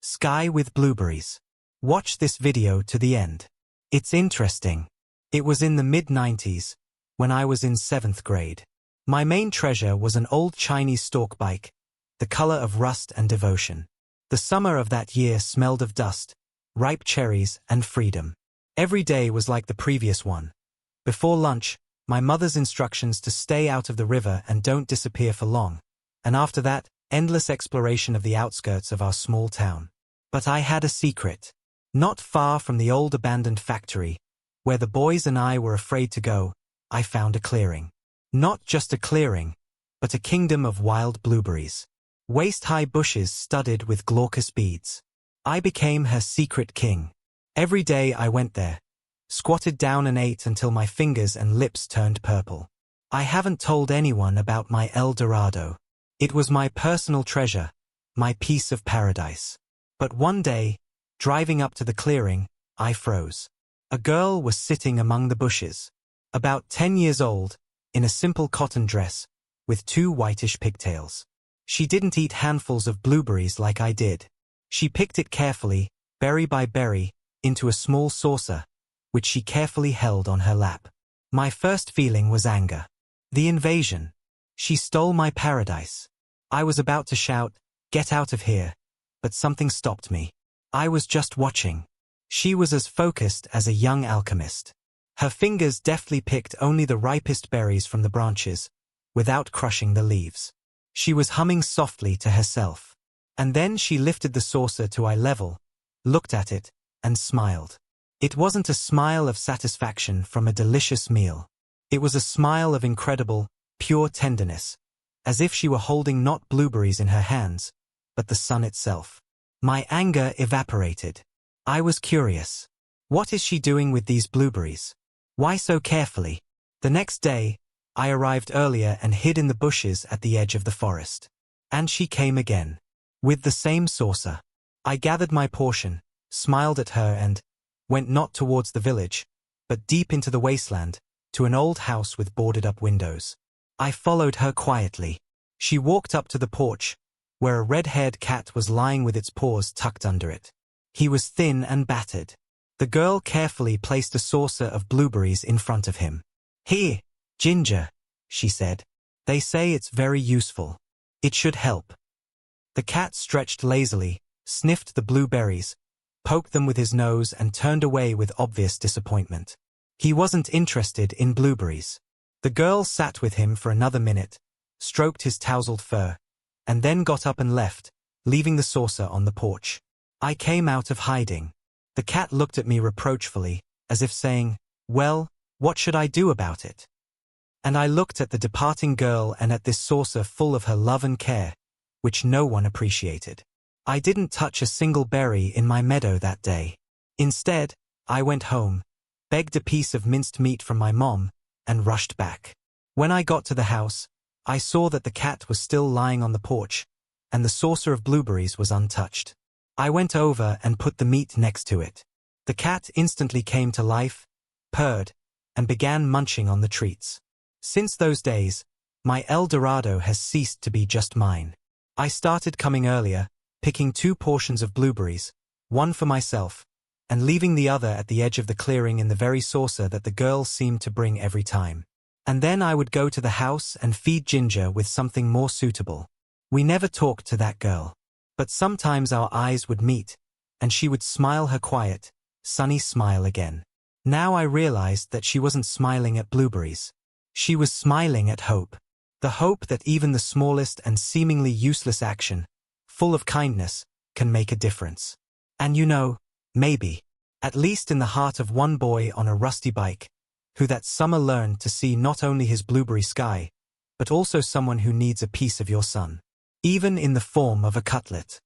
Sky with blueberries. Watch this video to the end. It's interesting. It was in the mid-90s, when I was in 7th grade. My main treasure was an old Chinese stork bike, the color of rust and devotion. The summer of that year smelled of dust, ripe cherries, and freedom. Every day was like the previous one. Before lunch, my mother's instructions to stay out of the river and don't disappear for long. And after that, endless exploration of the outskirts of our small town. But I had a secret. Not far from the old abandoned factory, where the boys and I were afraid to go, I found a clearing. Not just a clearing, but a kingdom of wild blueberries. Waist-high bushes studded with glaucous beads. I became her secret king. Every day I went there, squatted down and ate until my fingers and lips turned purple. I haven't told anyone about my El Dorado. It was my personal treasure, my piece of paradise. But one day, driving up to the clearing, I froze. A girl was sitting among the bushes. About 10 years old, in a simple cotton dress, with 2 whitish pigtails. She didn't eat handfuls of blueberries like I did. She picked it carefully, berry by berry, into a small saucer, which she carefully held on her lap. My first feeling was anger. The invasion. She stole my paradise. I was about to shout, "Get out of here," but something stopped me. I was just watching. She was as focused as a young alchemist. Her fingers deftly picked only the ripest berries from the branches, without crushing the leaves. She was humming softly to herself. And then she lifted the saucer to eye level, looked at it, and smiled. It wasn't a smile of satisfaction from a delicious meal. It was a smile of incredible, pure tenderness, as if she were holding not blueberries in her hands, but the sun itself. My anger evaporated. I was curious. What is she doing with these blueberries? Why so carefully? The next day, I arrived earlier and hid in the bushes at the edge of the forest. And she came again. With the same saucer. I gathered my portion, smiled at her and went not towards the village, but deep into the wasteland, to an old house with boarded-up windows. I followed her quietly. She walked up to the porch, where a red-haired cat was lying with its paws tucked under it. He was thin and battered. The girl carefully placed a saucer of blueberries in front of him. "Here, Ginger," she said. "They say it's very useful. It should help." The cat stretched lazily, sniffed the blueberries, poked them with his nose and turned away with obvious disappointment. He wasn't interested in blueberries. The girl sat with him for another minute, stroked his tousled fur, and then got up and left, leaving the saucer on the porch. I came out of hiding. The cat looked at me reproachfully, as if saying, "Well, what should I do about it?" And I looked at the departing girl and at this saucer full of her love and care, which no one appreciated. I didn't touch a single berry in my meadow that day. Instead, I went home, begged a piece of minced meat from my mom, and rushed back. When I got to the house, I saw that the cat was still lying on the porch, and the saucer of blueberries was untouched. I went over and put the meat next to it. The cat instantly came to life, purred, and began munching on the treats. Since those days, my El Dorado has ceased to be just mine. I started coming earlier, picking 2 portions of blueberries, one for myself, and leaving the other at the edge of the clearing in the very saucer that the girl seemed to bring every time. And then I would go to the house and feed Ginger with something more suitable. We never talked to that girl. But sometimes our eyes would meet, and she would smile her quiet, sunny smile again. Now I realized that she wasn't smiling at blueberries. She was smiling at hope. The hope that even the smallest and seemingly useless action, full of kindness, can make a difference. And you know, maybe, at least in the heart of one boy on a rusty bike, who that summer learned to see not only his blueberry sky, but also someone who needs a piece of your sun. Even in the form of a cutlet.